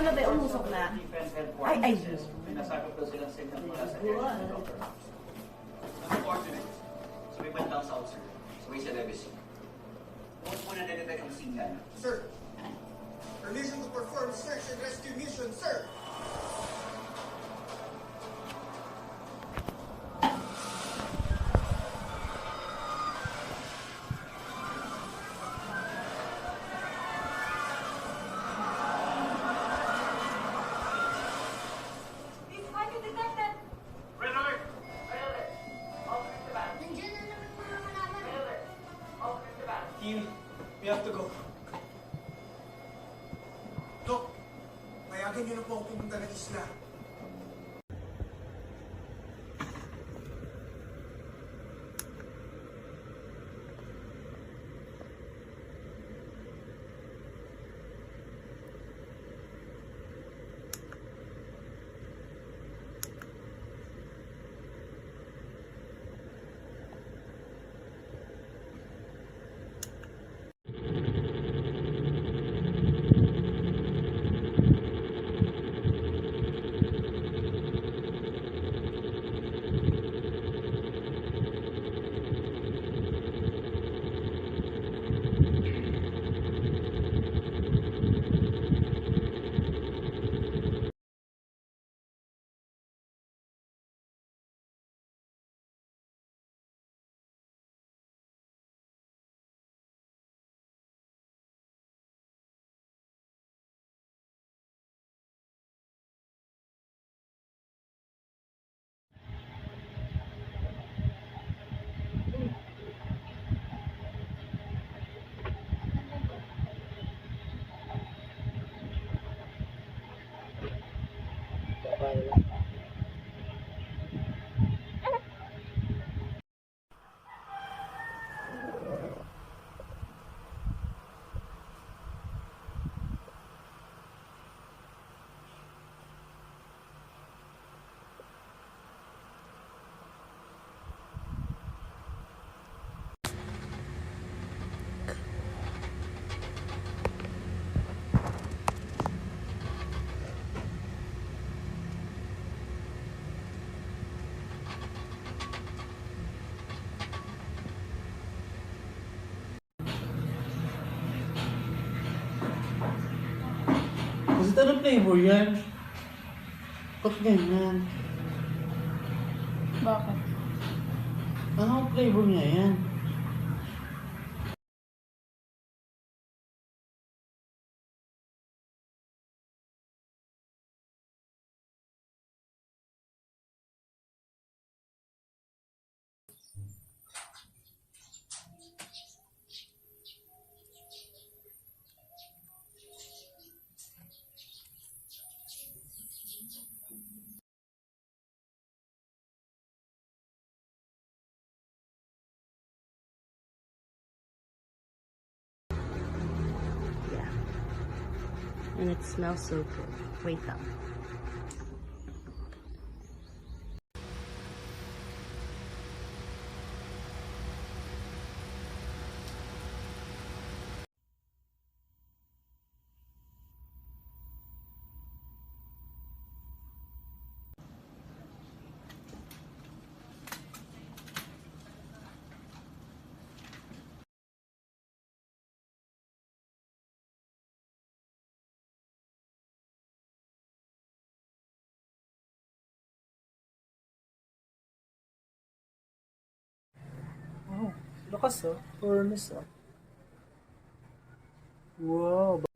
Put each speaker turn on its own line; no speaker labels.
Ano ba yung umusok na?
Different
Ay.
headquarters. May nasagap daw silang signal mula sa airline ng Dr. House.
Unfortunate. So we went down south, sir. So we said everything. Huwag po na-detect ang signal.
Sir, permission to perform search and rescue mission, sir!
Red alert! Red alert! Alternate to battle.
Nandiyan na naman mga kalaban.
Red alert! Alternate to battle.
Team, we have to go. Dok, payagan niyo na po ako pumunta ng isla.
Kasi anong flavor yan? Ba't ganyan?
Bakit?
Anong flavor niya yan?
And it smells so good. Wait up.
Oh, lakas oh. Furnace oh. Wow.